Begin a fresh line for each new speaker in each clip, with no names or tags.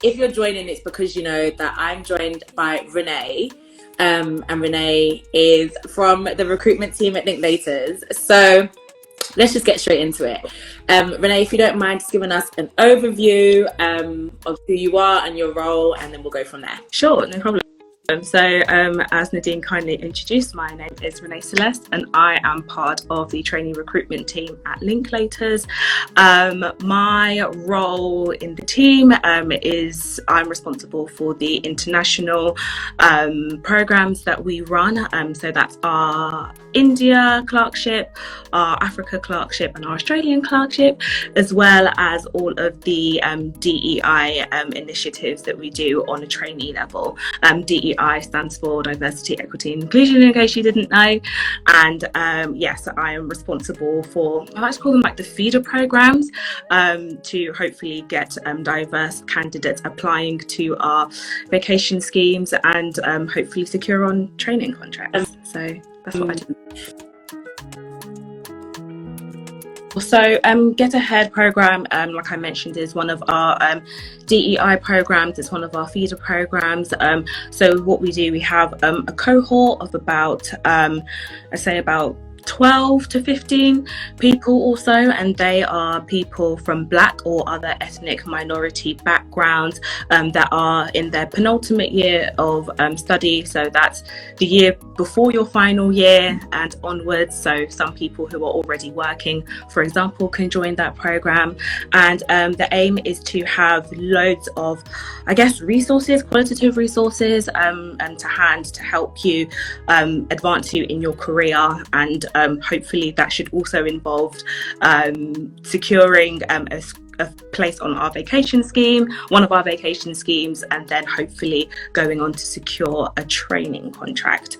if you're joining, it's because you know that I'm joined by Renee. And Renee is from the recruitment team at Linklaters. So let's just get straight into it. Renee, if you don't mind just giving us an overview of who you are and your role, and then we'll go from there.
Sure, no problem. So as Nadine kindly introduced, my name is Renee Celeste and I am part of the trainee recruitment team at Linklaters. My role in the team is I'm responsible for the international programs that we run. So that's our India clerkship, our Africa clerkship and our Australian clerkship, as well as all of the DEI initiatives that we do on a trainee level. DEI stands for Diversity, Equity and Inclusion, in case you didn't know. And yes, I am responsible for, I like to call them like the feeder programs, to hopefully get diverse candidates applying to our vacation schemes and hopefully secure on training contracts. So that's what I do. So Get Ahead program, like I mentioned, is one of our DEI programs. It's one of our feeder programs. So what we do, we have a cohort of about, I say about 12 to 15 people also, and they are people from Black or other ethnic minority backgrounds that are in their penultimate year of study. So that's the year before your final year and onwards. So some people who are already working, for example, can join that program. And the aim is to have loads of, I guess, resources, qualitative resources to hand to help you advance you in your career. And hopefully that should also involve securing a place on our vacation scheme, one of our vacation schemes, and then hopefully going on to secure a training contract.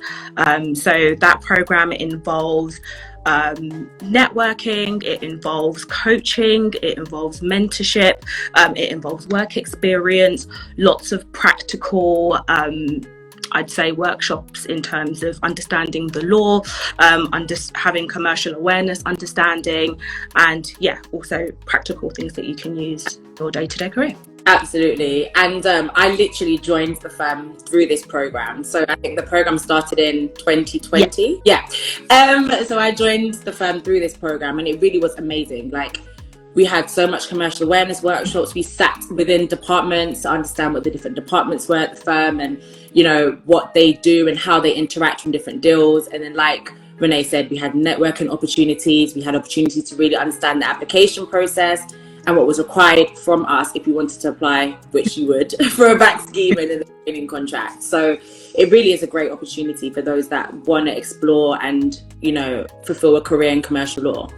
So that program involves networking, it involves coaching, it involves mentorship, it involves work experience, lots of practical I'd say workshops in terms of understanding the law, having commercial awareness, understanding, and yeah, also practical things that you can use in your day-to-day career.
Absolutely. And I literally joined the firm through this program. So I think the program started in 2020. Yeah. So I joined the firm through this program and it really was amazing. Like, we had so much commercial awareness workshops. We sat within departments to understand what the different departments were at the firm and, you know, what they do and how they interact from different deals. And then, like Renee said, we had networking opportunities. We had opportunities to really understand the application process and what was required from us if you wanted to apply, which you would, for a back scheme and then a training contract. So it really is a great opportunity for those that want to explore and, you know, fulfill a career in commercial law.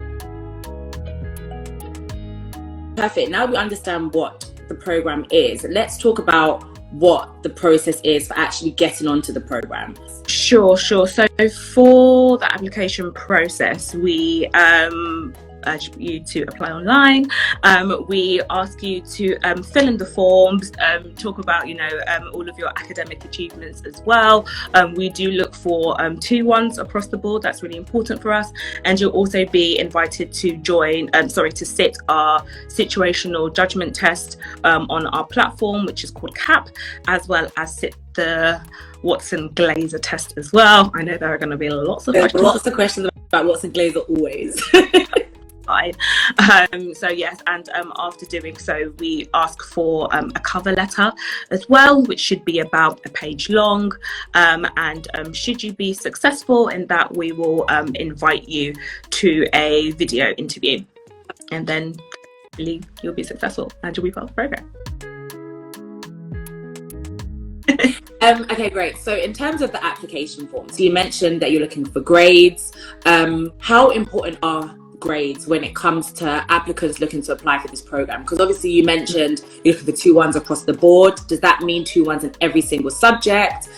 Perfect. Now we understand what the program is. Let's talk about what the process is for actually getting onto the program.
Sure. So for the application process, we urge you to apply online. We ask you to fill in the forms, talk about, you know, all of your academic achievements as well. We do look for 2-1s across the board. That's really important for us. And you'll also be invited to to sit our situational judgment test on our platform, which is called Capp, as well as sit the Watson Glaser test as well. I know there are going to be lots of
questions about Watson Glaser always.
Fine. So yes, and after doing so, we ask for a cover letter as well, which should be about a page long. And should you be successful in that, we will invite you to a video interview, and then you'll be successful and you'll be part of the program.
Okay, great. So in terms of the application forms, you mentioned that you're looking for grades. How important are grades when it comes to applicants looking to apply for this program? Because obviously you mentioned you're looking for 2-1s across the board. Does that mean 2-1s in every single subject?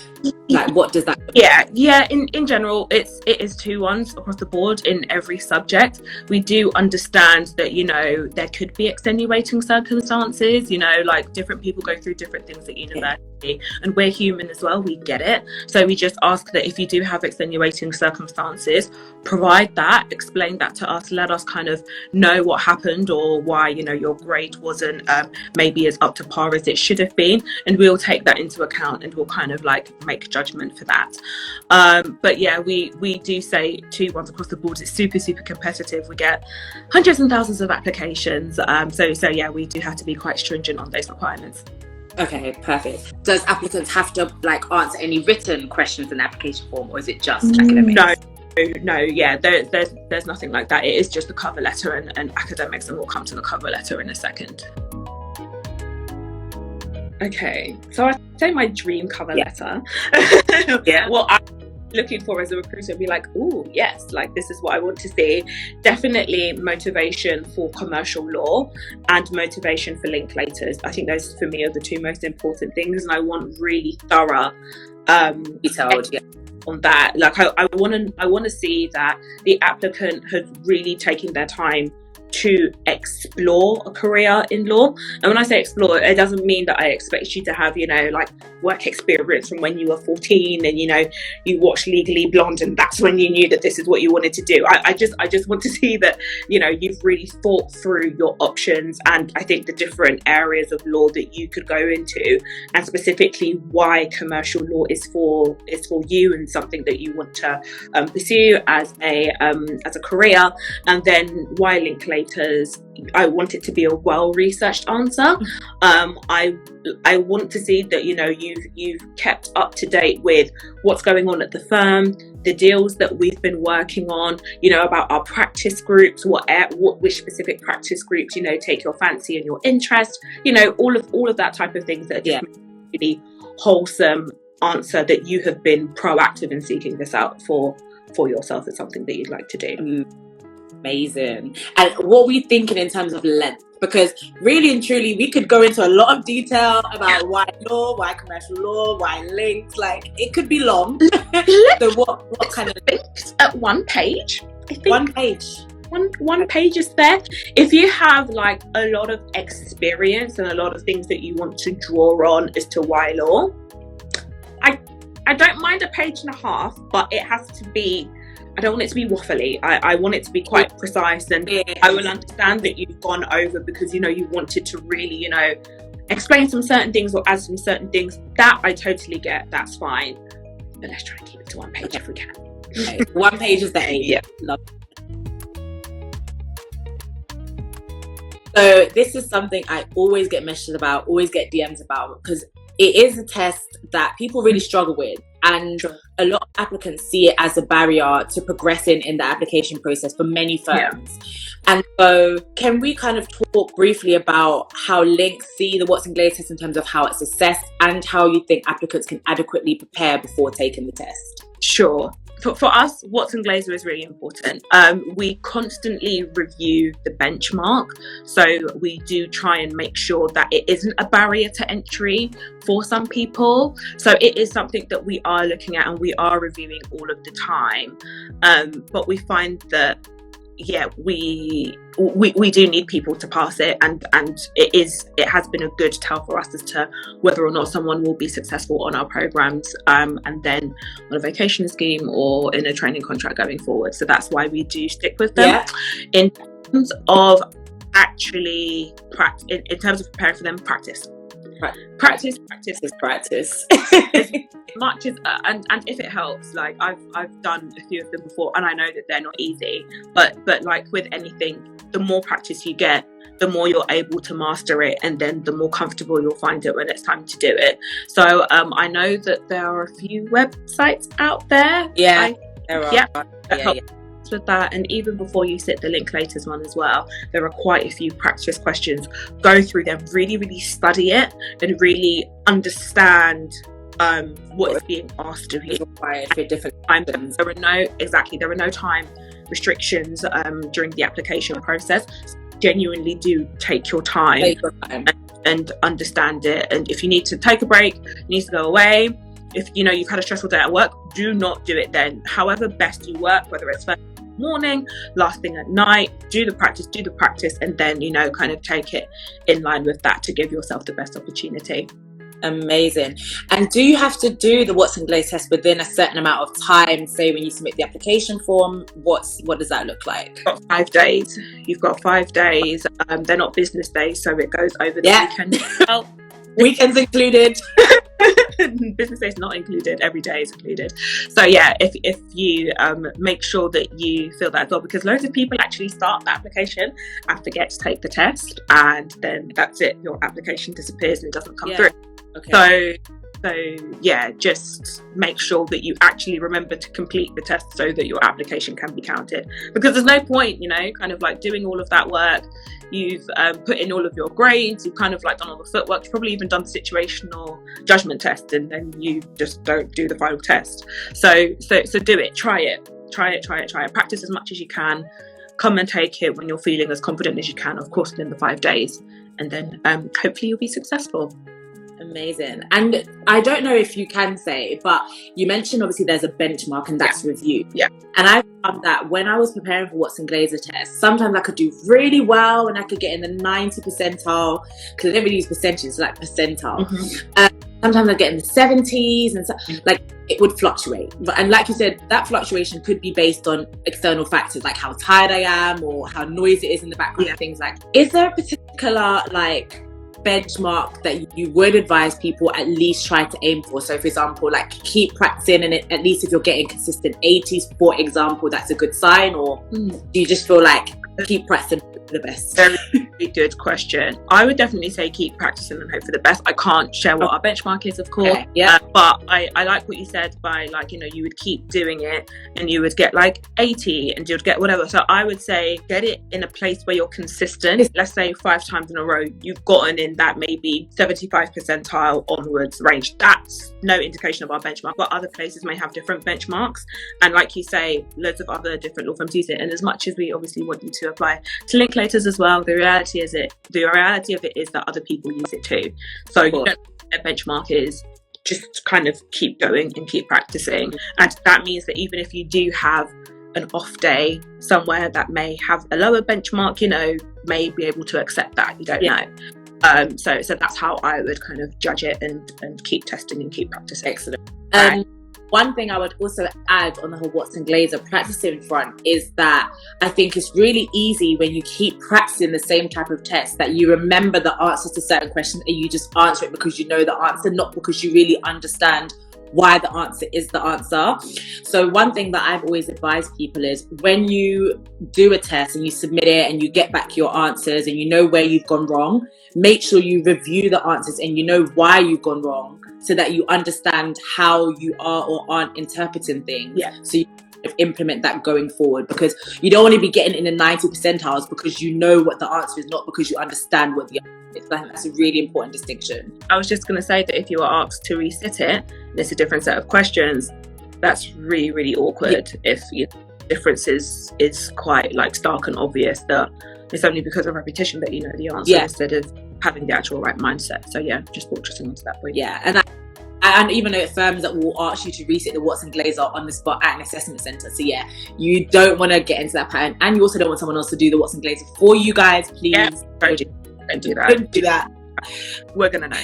Like, what does that look
Yeah. In general, it is 2-1s across the board in every subject. We do understand that, you know, there could be extenuating circumstances, you know, like different people go through different things at university, and we're human as well, we get it. So we just ask that if you do have extenuating circumstances, provide that, explain that to us, let us kind of know what happened or why, you know, your grade wasn't maybe as up to par as it should have been, and we'll take that into account and we'll kind of like make judgment for that. But yeah, we do say 2-1s across the board. It's super competitive. We get hundreds and thousands of applications, so yeah, we do have to be quite stringent on those requirements.
Okay, perfect. Does applicants have to like answer any written questions in the application form, or is it just academics?
No, yeah, there's nothing like that. It is just the cover letter and academics, and we'll come to the cover letter in a second. Okay, so I'd say my dream cover letter.
Yeah.
What I'm looking for as a recruiter would be like, oh yes, like this is what I want to see. Definitely motivation for commercial law and motivation for Linklaters. I think those for me are the two most important things, and I want really thorough
detailed
on that. Like I want to see that the applicant has really taken their time to explore a career in law. And when I say explore, it doesn't mean that I expect you to have, you know, like work experience from when you were 14 and, you know, you watched Legally Blonde and that's when you knew that this is what you wanted to do. I just want to see that, you know, you've really thought through your options, and I think the different areas of law that you could go into, and specifically why commercial law is for you and something that you want to pursue as a career. And then why Linklaters. I want it to be a well-researched answer. I want to see that, you know, you've kept up to date with what's going on at the firm, the deals that we've been working on, you know, about our practice groups, which specific practice groups, you know, take your fancy and your interest, you know, all of that type of things that are just really wholesome answer that you have been proactive in seeking this out for yourself as something that you'd like to do.
Amazing. And what were you thinking in terms of length? Because really and truly, we could go into a lot of detail about why law, why commercial law, why links. Like, it could be long. So what kind of
links at 1 page? I think
1 page.
One page is there. If you have like a lot of experience and a lot of things that you want to draw on as to why law, I don't mind 1.5 pages, but it has to be. I don't want it to be waffly. I want it to be quite precise, and I will understand that you've gone over because, you know, you wanted to really, you know, explain some certain things or add some certain things. That I totally get. That's fine. But let's try and keep it to 1 page if we can.
Okay. 1 page is the aim.
Yeah.
Love it. So this is something I always get messages about, always get DMs about, because it is a test that people really struggle with. And a lot of applicants see it as a barrier to progressing in the application process for many firms. Yeah. And so can we kind of talk briefly about how links see the Watson Glaser test in terms of how it's assessed and how you think applicants can adequately prepare before taking the test?
Sure. For us, Watson Glaser is really important. We constantly review the benchmark. So we do try and make sure that it isn't a barrier to entry for some people. So it is something that we are looking at and we are reviewing all of the time. But we find that, yeah, we do need people to pass it, and it has been a good tell for us as to whether or not someone will be successful on our programs, and then on a vocation scheme or in a training contract going forward. So that's why we do stick with them. Yeah. In terms of actually in terms of preparing for them, practice. Practice. As much as and if it helps, like I've done a few of them before, and I know that they're not easy, but like with anything, the more practice you get, the more you're able to master it, and then the more comfortable you'll find it when it's time to do it. So I know that there are a few websites out there.
There are.
With that, and even before you sit the Linklaters one as well, there are quite a few practice questions. Go through them, really study it, and really understand what is being asked of you.
For different
times. There are no time restrictions during the application process. Genuinely do take your time. And understand it. And if you need to take a break, you need to go away, if you know you've had a stressful day at work, do not do it then. However best you work, whether it's first morning, last thing at night, do the practice, and then, you know, kind of take it in line with that to give yourself the best opportunity.
Amazing. And do you have to do the Watson Glaser test within a certain amount of time? Say when you submit the application form, what does that look like?
You've got 5 days. You've got 5 days. They're not business days, so it goes over the weekend. Well,
weekends included.
Business days not included. Every day is included. So yeah, if you make sure that you fill that as well, because loads of people actually start the application and forget to take the test, and then that's it. Your application disappears and it doesn't come through. Okay. So yeah, just make sure that you actually remember to complete the test so that your application can be counted. Because there's no point, you know, kind of like doing all of that work. You've put in all of your grades. You've kind of like done all the footwork. You've probably even done the situational judgment test, and then you just don't do the final test. So do it. Try it. Practice as much as you can. Come and take it when you're feeling as confident as you can, of course, within the 5 days, and then hopefully you'll be successful.
Amazing. And I don't know if you can say, but you mentioned obviously there's a benchmark and that's review.
Yeah.
And I found that when I was preparing for Watson Glaser test, sometimes I could do really well and I could get in the 90 percentile, because I didn't really use percentages, like percentile. Mm-hmm. Sometimes I'd get in the 70s, and so, like, it would fluctuate. And like you said, that fluctuation could be based on external factors, like how tired I am or how noisy it is in the background, and things like. Is there a particular like benchmark that you would advise people at least try to aim for? So for example, like keep practicing, and at least if you're getting consistent 80s, for example, that's a good sign, or do you just feel like keep practicing for the best?
Very good question. I would definitely say keep practicing and hope for the best. I can't share what our benchmark is, of course. Okay, yeah. But I like what you said by, like, you know, you would keep doing it and you would get like 80 and you'd get whatever. So I would say get it in a place where you're consistent. Let's say 5 times in a row you've gotten in that maybe 75 percentile onwards range. That's no indication of our benchmark, but other places may have different benchmarks. And like you say, loads of other different law firms use it. And as much as we obviously want you to apply to Linklaters as well, the reality of it is that other people use it too. So you don't know what their benchmark is. Just kind of keep going and keep practicing. And that means that even if you do have an off day somewhere that may have a lower benchmark, you know, may be able to accept that. You don't know. So that's how I would kind of judge it and keep testing and keep practicing.
Excellent. One thing I would also add on the whole Watson Glaser practicing front is that I think it's really easy when you keep practicing the same type of test that you remember the answers to certain questions and you just answer it because you know the answer, not because you really understand why the answer is the answer. So one thing that I've always advised people is when you do a test and you submit it and you get back your answers and you know where you've gone wrong, make sure you review the answers and you know why you've gone wrong, so that you understand how you are or aren't interpreting things. Yeah. So you implement that going forward, because you don't want to be getting in the 90 percentiles because you know what the answer is, not because you understand what the answer is. I think that's a really important distinction.
I was just going to say that if you are asked to resit it, and it's a different set of questions, that's really, really awkward. Yeah. If your difference is quite like stark and obvious that it's only because of repetition that you know the answer instead of having the actual right mindset. So yeah, just focusing onto that point.
Yeah, and even though firms that will ask you to resit the Watson Glaser on the spot at an assessment centre. So yeah, you don't want to get into that pattern, and you also don't want someone else to do the Watson Glaser for you guys. Please
don't do that.
Don't do that.
We're gonna know.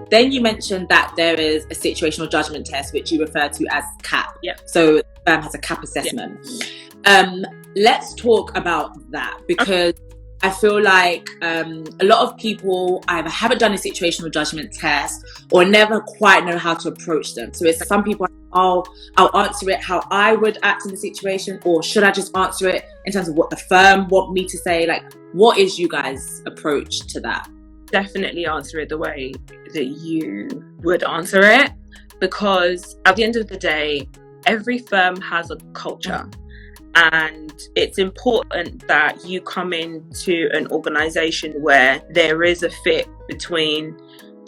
Then you mentioned that there is a situational judgment test, which you refer to as Capp.
Yeah.
So the firm has a Capp assessment. Yeah. Let's talk about that, because I feel like a lot of people either haven't done a situational judgment test or never quite know how to approach them. So it's some people, I'll answer it how I would act in the situation, or should I just answer it in terms of what the firm want me to say? Like, what is you guys' approach to that?
Definitely answer it the way that you would answer it, because at the end of the day, every firm has a culture. And it's important that you come into an organisation where there is a fit between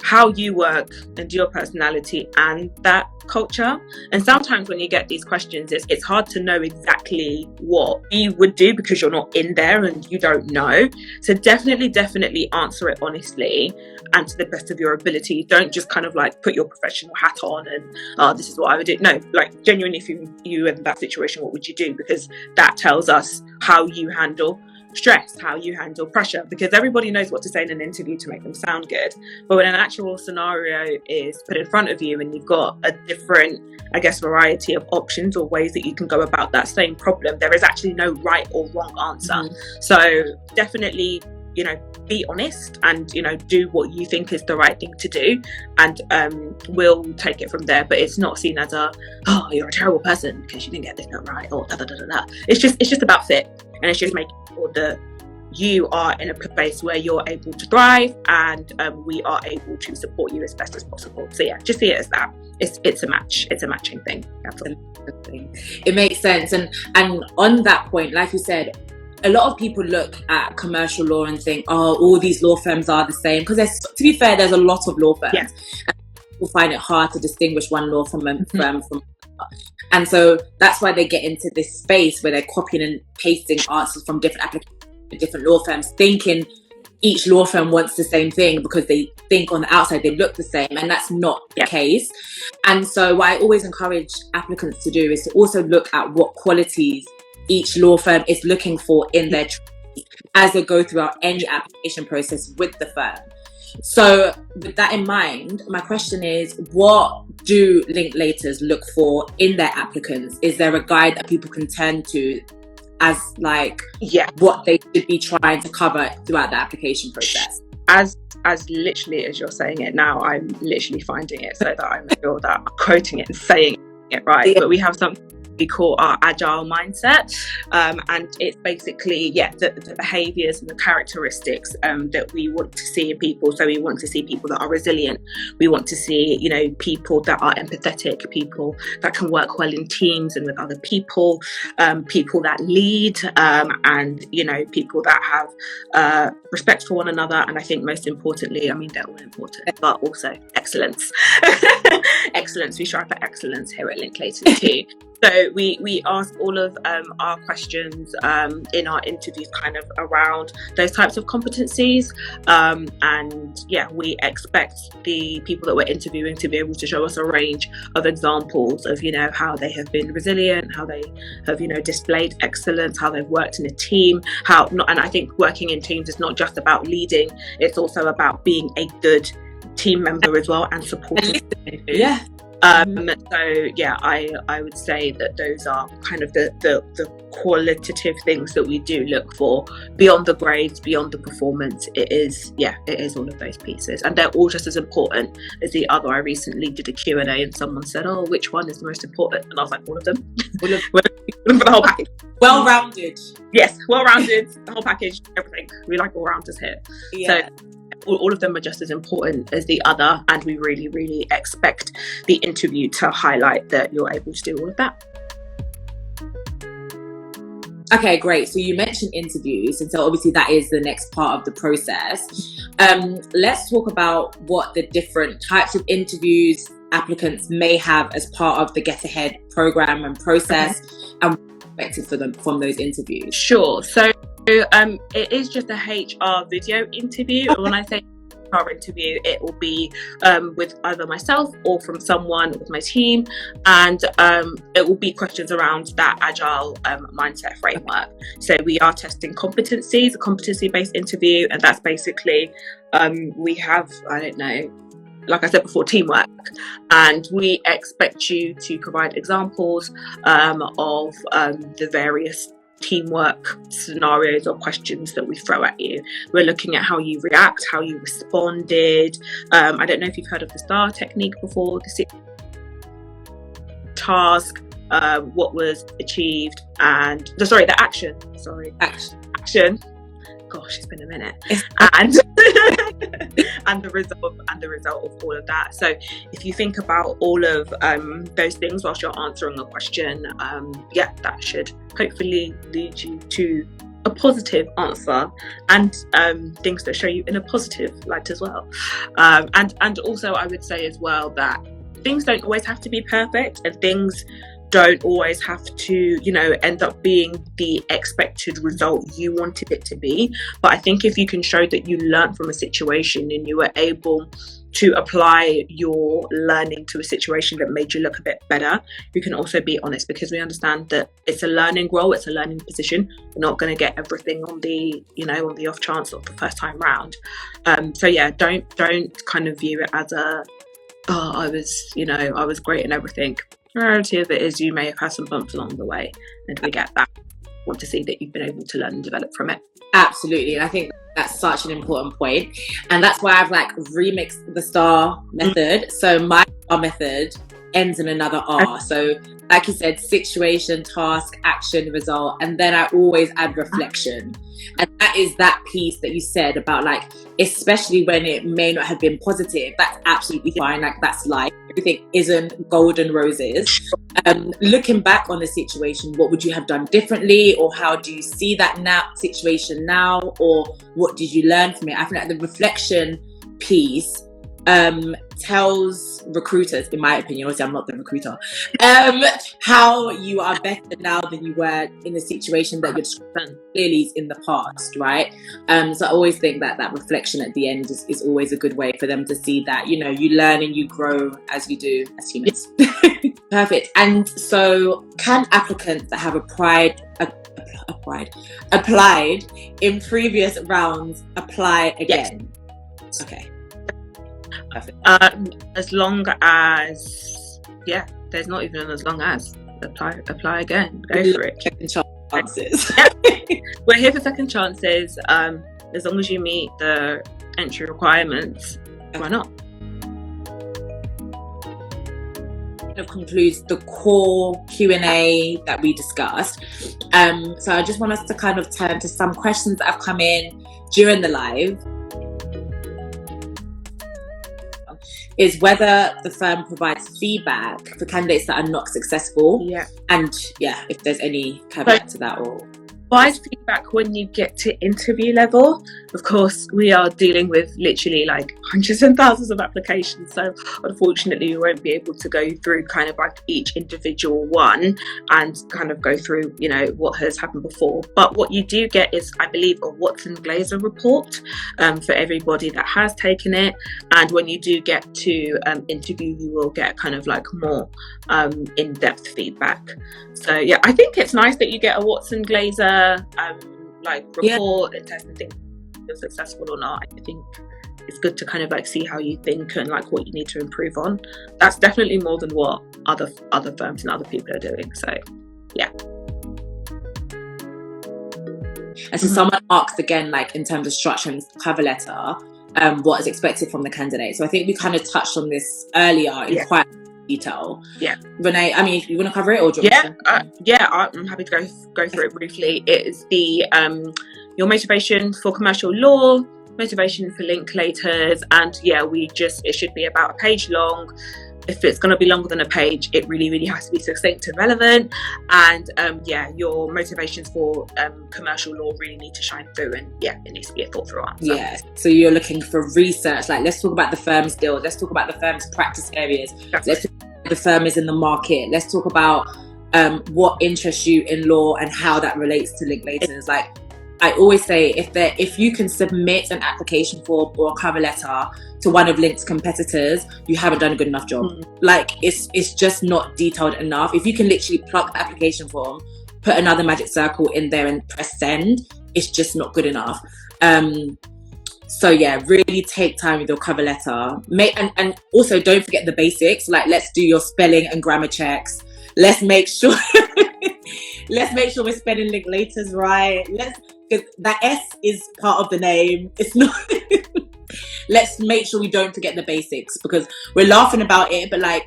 how you work and your personality and that culture. And sometimes when you get these questions, it's hard to know exactly what you would do because you're not in there and you don't know. So definitely answer it honestly and to the best of your ability. Don't just kind of like put your professional hat on and this is what I would do. No, like genuinely, if you in that situation, what would you do? Because that tells us how you handle stress, how you handle pressure, because everybody knows what to say in an interview to make them sound good, but when an actual scenario is put in front of you and you've got a different, I guess, variety of options or ways that you can go about that same problem, there is actually no right or wrong answer. So definitely, you know, be honest and, you know, do what you think is the right thing to do, and we'll take it from there. But it's not seen as oh, you're a terrible person because you didn't get this bit right, or da da da da da. It's just about fit, and it's just making sure that you are in a place where you're able to thrive, and we are able to support you as best as possible. So yeah, just see it as that. It's a match. It's a matching thing. That's all.
It makes sense. And on that point, like you said, a lot of people look at commercial law and think, oh, all these law firms are the same. Because to be fair, there's a lot of law firms. Yeah. And people find it hard to distinguish one law firm from another. And so that's why they get into this space where they're copying and pasting answers from different applications, different law firms, thinking each law firm wants the same thing because they think on the outside they look the same, and that's not the case. And so what I always encourage applicants to do is to also look at what qualities each law firm is looking for in their trainees as they go throughout any application process with the firm. So with that in mind, my question is, what do Linklaters look for in their applicants? Is there a guide that people can turn to as like what they should be trying to cover throughout the application process?
As literally as you're saying it now, I'm literally finding it so that I'm sure that I'm quoting it and saying it right. But we have something we call our agile mindset, and it's basically the behaviors and the characteristics that we want to see in people. So we want to see people that are resilient, we want to see, you know, people that are empathetic, people that can work well in teams and with other people, people that lead, and, you know, people that have respect for one another. And I think most importantly, I mean, they're all important, but also excellence. Excellence. We strive for excellence here at Linklaters too. So we ask all of our questions in our interviews kind of around those types of competencies, and we expect the people that we're interviewing to be able to show us a range of examples of, you know, how they have been resilient, how they have, you know, displayed excellence, how they've worked in a team, and I think working in teams is not just about leading, it's also about being a good team member as well and supporting. I would say that those are kind of the qualitative things that we do look for beyond the grades, beyond the performance. It is all of those pieces, and they're all just as important as the other. I recently did a Q&A and someone said, oh, which one is the most important? And I was like, all of them. For the whole package.
Well-rounded.
Yes, well-rounded, the whole package, everything. We like all-rounders here. So all of them are just as important as the other, and we really, really expect the interview to highlight that you're able to do all of that.
Okay, great. So you mentioned interviews, and so obviously that is the next part of the process. Let's talk about what the different types of interviews applicants may have as part of the Get Ahead program and process, and what's expected for them from those interviews.
Sure. So it is just a HR video interview. When I say HR interview, it will be with either myself or from someone with my team, and it will be questions around that agile mindset framework. So we are testing competencies, a competency-based interview, and that's basically we have, I don't know, like I said before, teamwork, and we expect you to provide examples of the various teamwork scenarios or questions that we throw at you. We're looking at how you react, how you responded. I don't know if you've heard of the STAR technique before. The task, what was achieved, and the action. Action. Gosh, it's been a minute. And and the result of all of that. So if you think about all of those things whilst you're answering a question, that should hopefully lead you to a positive answer, and things that show you in a positive light as well. And also I would say as well that things don't always have to be perfect, and things don't always have to, end up being the expected result you wanted it to be. But I think if you can show that you learned from a situation and you were able to apply your learning to a situation that made you look a bit better, you can also be honest, because we understand that it's a learning role, it's a learning position. You're not going to get everything on the, on the off chance of the first time round. So yeah, don't kind of view it as I was great and everything. The reality of it is you may have had some bumps along the way, and we get that. Want to see that you've been able to learn and develop from it.
Absolutely. And I think that's such an important point. And that's why I've remixed the STAR method. So my STAR method ends in another R. So like you said, situation, task, action, result. And then I always add reflection. And that is that piece that you said about especially when it may not have been positive, that's absolutely fine. That's life. Everything isn't golden roses. Looking back on the situation, what would you have done differently, or how do you see that situation now, or what did you learn from it? I think the reflection piece tells recruiters, in my opinion, obviously I'm not the recruiter, how you are better now than you were in the situation that you're describing clearly is in the past, right? So I always think that reflection at the end is always a good way for them to see that, you learn and you grow as you do as humans. Perfect. And so can applicants that have applied in previous rounds apply again? Yes. Okay. Perfect.
As long as, there's not even as long as apply again. Go for it.
Second chances.
We're here for second chances. As long as you meet the entry requirements, why not?
Concludes the core Q&A that we discussed. So I just want us to kind of turn to some questions that have come in during the live. Is whether the firm provides feedback for candidates that are not successful.
Yeah.
And if there's any caveat to that, or
provides feedback when you get to interview level. Of course, we are dealing with literally hundreds and thousands of applications. So unfortunately, we won't be able to go through kind of each individual one and kind of go through, what has happened before. But what you do get is, I believe, a Watson Glaser report for everybody that has taken it. And when you do get to interview, you will get kind of more in-depth feedback. So yeah, I think it's nice that you get a Watson Glaser report and test and think if you're successful or not. I think it's good to kind of see how you think and what you need to improve on. That's definitely more than what other firms and other people are doing. So yeah.
And so someone asked again, in terms of structuring the cover letter, what is expected from the candidate. So I think we kind of touched on this earlier in quite detail.
Yeah.
Renee, I mean, you want to cover it, or do you want
I'm happy to go through it briefly. It is the your motivation for commercial law, motivation for Linklaters, and it should be about a page long. If it's going to be longer than a page, it really has to be succinct and relevant. And your motivations for commercial law really need to shine through, and it needs to be a thought through answer.
Yeah. So you're looking for research. Let's talk about the firm's deals. Let's talk about the firm's practice areas. Let's talk about the firm is in the market. Let's talk about what interests you in law and how that relates to Linklaters. I always say, if you can submit an application form or a cover letter to one of Link's competitors, you haven't done a good enough job. It's just not detailed enough. If you can literally plug the application form, put another magic circle in there and press send, it's just not good enough. So really take time with your cover letter. And also don't forget the basics. Let's do your spelling and grammar checks. Let's make sure we're spelling Linklaters right. Because that S is part of the name. It's not. Let's make sure we don't forget the basics, because we're laughing about it, but I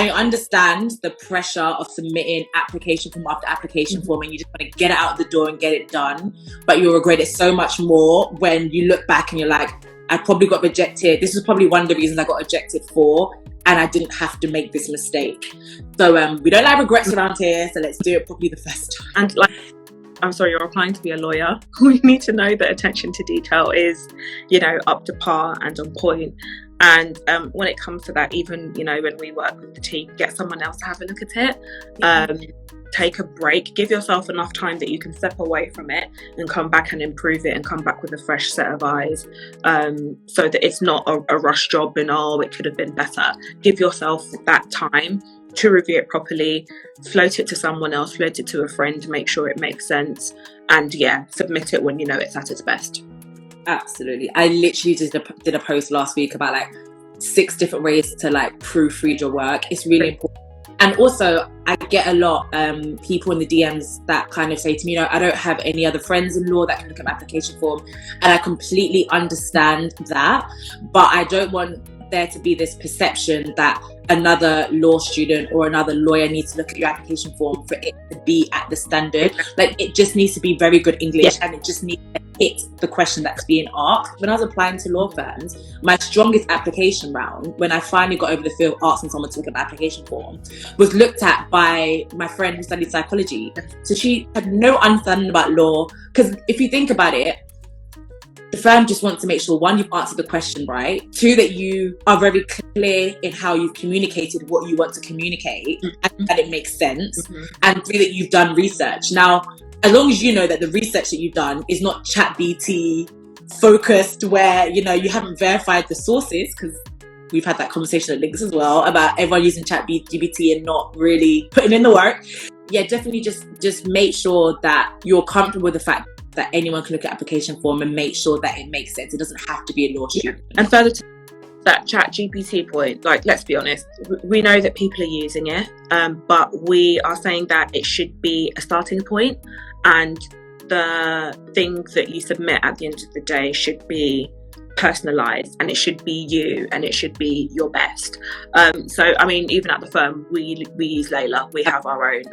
understand the pressure of submitting application form after application form, and you just want to get it out the door and get it done. But you'll regret it so much more when you look back and you're like, I probably got rejected. This was probably one of the reasons I got rejected for, and I didn't have to make this mistake. So we don't like regrets around here, so let's do it properly the first time.
And you're applying to be a lawyer, we need to know that attention to detail is, up to par and on point. And when it comes to that, even, when we work with the team, get someone else to have a look at it. Take a break, give yourself enough time that you can step away from it and come back and improve it and come back with a fresh set of eyes, so that it's not a rush job and, it could have been better. Give yourself that time to review it properly, float it to someone else, float it to a friend, make sure it makes sense, and submit it when you know it's at its best.
Absolutely. I literally did a post last week about 6 different ways to proofread your work. It's really important. And also, I get a lot people in the DMs that kind of say to me, I don't have any other friends in law that can look at my application form. And I completely understand that. But I don't want there to be this perception that another law student or another lawyer needs to look at your application form for it to be at the standard. It just needs to be very good English, and it just needs to hit the question that's being asked. When I was applying to law firms, my strongest application round, when I finally got over the fear of asking someone to look at my application form, was looked at by my friend who studied psychology. So she had no understanding about law, because if you think about it, the firm just wants to make sure, 1, you've answered the question right, 2, that you are very clear in how you've communicated what you want to communicate, and that it makes sense, and 3, that you've done research. Now, as long as you know that the research that you've done is not ChatGPT focused, where you haven't verified the sources, because we've had that conversation at Links as well about everyone using ChatGPT and not really putting in the work. Definitely just make sure that you're comfortable with the fact that anyone can look at application form, and make sure that it makes sense. It doesn't have to be a law student.
And further to that ChatGPT point, let's be honest, we know that people are using it, but we are saying that it should be a starting point, and the thing that you submit at the end of the day should be personalized, and it should be you, and it should be your best. So I mean, even at the firm, we use Layla. We have our own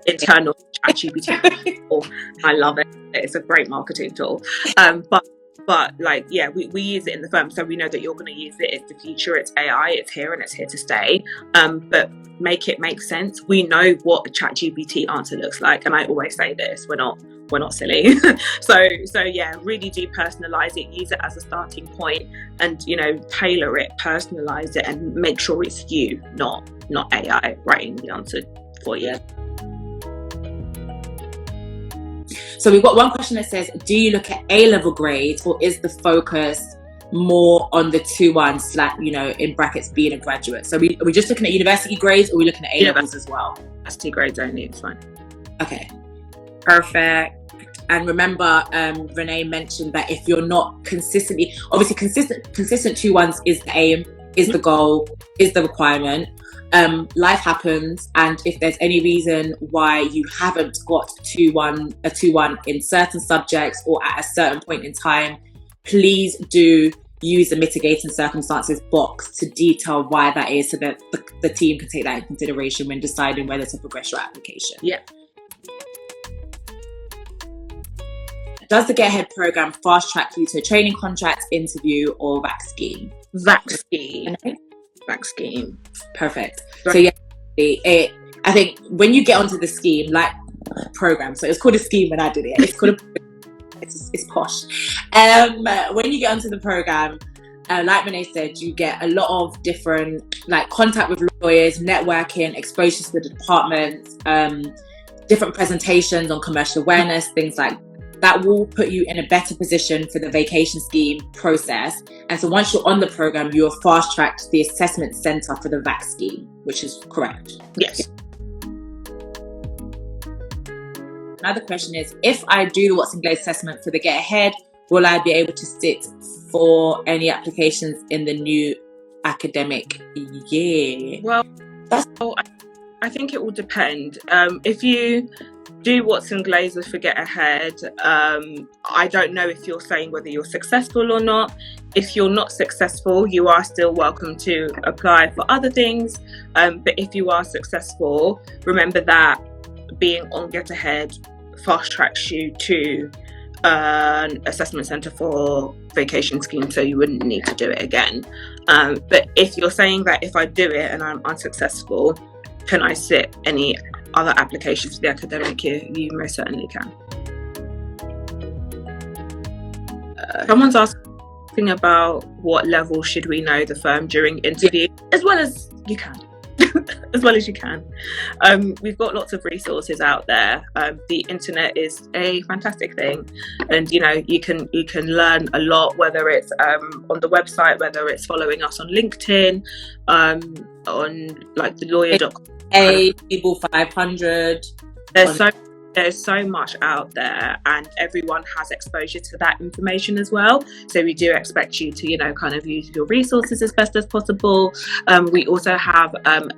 internal ChatGPT tool. I love it. It's a great marketing tool. But we use it in the firm, so we know that you're going to use it. It's the future. It's AI. It's here, and it's here to stay. But make it make sense. We know what a ChatGPT answer looks like, and I always say this: we're not silly. so really do personalize it. Use it as a starting point, and tailor it, personalize it, and make sure it's you, not AI writing the answer for you.
So we've got one question that says, do you look at A-level grades, or is the focus more on the 2-1 / in brackets being a graduate? So are we just looking at university grades, or are we looking at A-levels as well?
That's 2 grades only, it's fine.
Okay, perfect. And remember, Renee mentioned that if you're not consistent 2-1s is the aim, is the goal, is the requirement. Life happens, and if there's any reason why you haven't got a 2-1 in certain subjects or at a certain point in time, please do use the mitigating circumstances box to detail why that is, so that the team can take that into consideration when deciding whether to progress your application. Does the Get Ahead program fast track you to a training contract, interview, or VAC scheme?
VAC scheme.
Perfect. So I think when you get onto the scheme, program, so it's called a scheme when I did it. It's called it's posh. When you get onto the program, like Renee said, you get a lot of different contact with lawyers, networking, exposure to the departments, different presentations on commercial awareness, things like that will put you in a better position for the vacation scheme process. And so once you're on the program, you are fast tracked to the assessment centre for the VAC scheme, which is correct.
Yes.
Another question is, if I do the Watson Glaser assessment for the Get Ahead, will I be able to sit for any applications in the new academic year?
Well, I think it will depend. If you do Watson Glaser for Get Ahead, I don't know if you're saying whether you're successful or not. If you're not successful, you are still welcome to apply for other things. But if you are successful, remember that being on Get Ahead fast tracks you to an assessment centre for vacation scheme, so you wouldn't need to do it again. But if you're saying that if I do it and I'm unsuccessful, can I sit any other applications for the academic year? You most certainly can. Someone's asking about what level should we know the firm during interview, as well as you can. As well as you can. We've got lots of resources out there. The internet is a fantastic thing, and you can learn a lot, whether it's on the website, whether it's following us on LinkedIn, on like the lawyer.com.
People 500.
There's so much out there, and everyone has exposure to that information as well. So we do expect you to, kind of use your resources as best as possible. We also have an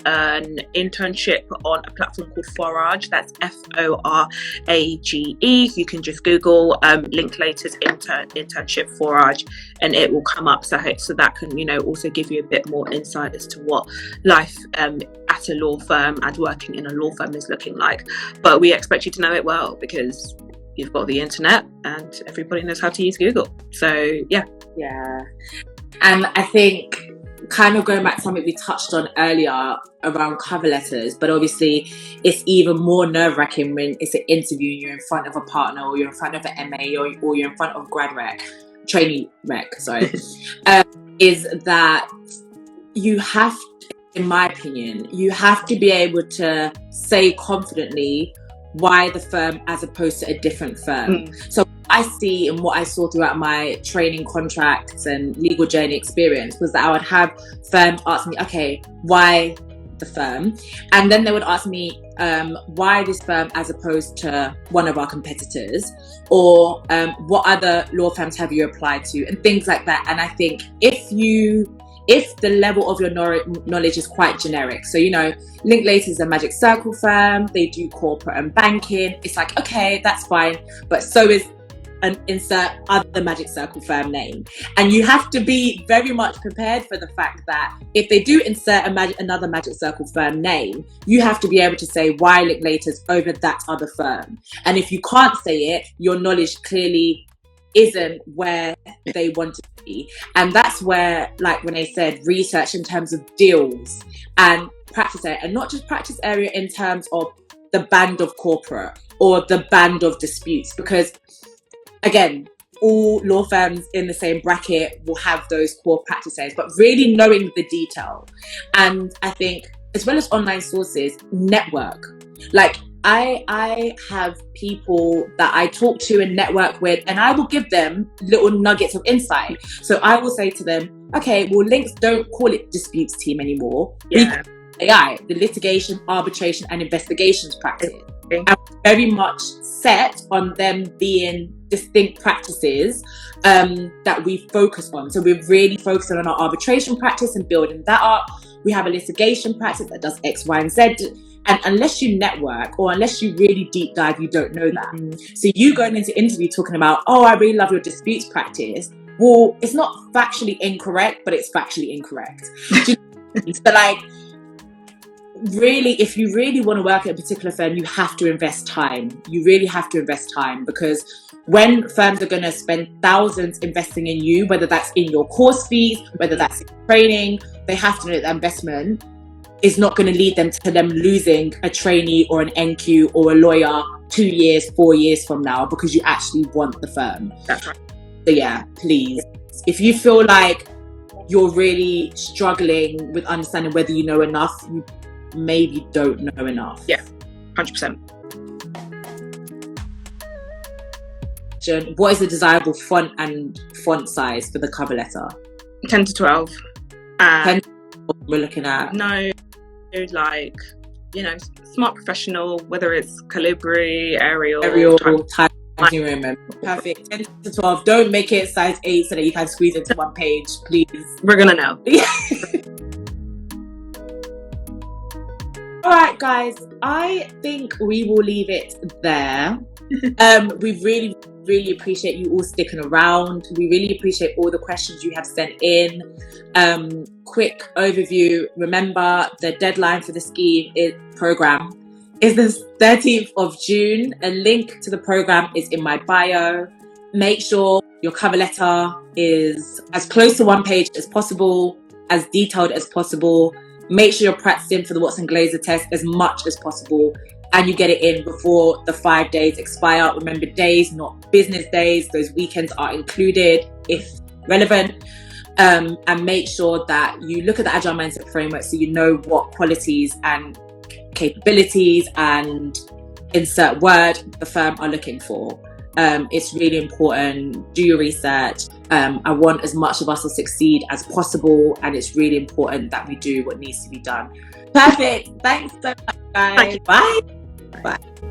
internship on a platform called Forage. That's Forage. You can just Google Linklaters internship Forage, and it will come up. So that can, also give you a bit more insight as to what life at a law firm and working in a law firm is looking like. But we expect you to know it well, because you've got the internet and everybody knows how to use Google. So yeah.
And I think, kind of going back to something we touched on earlier around cover letters, but obviously it's even more nerve-wracking when it's an interview and you're in front of a partner, or you're in front of an MA, or you're in front of trainee rec, is that you have to, in my opinion, you have to be able to say confidently why the firm as opposed to a different firm. So I see, and what I saw throughout my training contracts and legal journey experience, was that I would have firms ask me, okay, why the firm? And then they would ask me, why this firm as opposed to one of our competitors, or what other law firms have you applied to, and things like that. And I think if the level of your knowledge is quite generic, so Linklaters is a Magic Circle firm, they do corporate and banking, it's like, okay, that's fine, but so is an insert other Magic Circle firm name. And you have to be very much prepared for the fact that if they do insert another Magic Circle firm name, you have to be able to say why Linklaters over that other firm. And if you can't say it, your knowledge clearly isn't where they want to be. And that's where, like Renee said, research in terms of deals and practice area, and not just practice area in terms of the band of corporate or the band of disputes, because again, all law firms in the same bracket will have those core practice areas, but really knowing the detail. And I think, as well as online sources, network. Like, I have people that I talk to and network with, and I will give them little nuggets of insight. So I will say to them, okay, well, Links don't call it disputes team anymore. We call it AI, the litigation, arbitration and investigations practice. And very much set on them being distinct practices that we focus on. So we're really focusing on our arbitration practice and building that up. We have a litigation practice that does X, Y, and Z. And unless you network, or unless you really deep dive, you don't know that. So you going into interview talking about, oh, I really love your disputes practice. Well, it's not factually incorrect, but it's factually incorrect. So like, really, if you really want to work at a particular firm, you have to invest time. You really have to invest time, because when firms are going to spend thousands investing in you, whether that's in your course fees, whether that's in training, they have to know that investment is not going to lead them to them losing a trainee or an NQ or a lawyer 2 years, 4 years from now, because you actually want the firm.
That's right.
So yeah, please, if you feel like you're really struggling with understanding whether you know enough, you maybe don't know enough.
Yeah, 100%.
What is the desirable font and font size for the cover letter?
10 to 12.
10 we're looking at.
No, like, smart professional, whether it's Calibri, Arial,
type. Perfect. 10 to 12. Don't make it size 8 so that you can squeeze into one page, please.
We're gonna know.
All right, guys, I think we will leave it there. We really, really appreciate you all sticking around. We really appreciate all the questions you have sent in. Quick overview. Remember, the deadline for the scheme program is the 13th of June. A link to the program is in my bio. Make sure your cover letter is as close to one page as possible, as detailed as possible. Make sure you're practicing for the Watson Glaser test as much as possible, and you get it in before the 5 days expire. Remember, days, not business days. Those weekends are included. if relevant. And make sure that you look at the Agile Mindset Framework so you know what qualities and capabilities and insert word the firm are looking for. It's really important. Do your research. I want as much of us to succeed as possible, and it's really important that we do what needs to be done. Perfect. Thanks so much, guys.
Thank you.
Bye. Bye.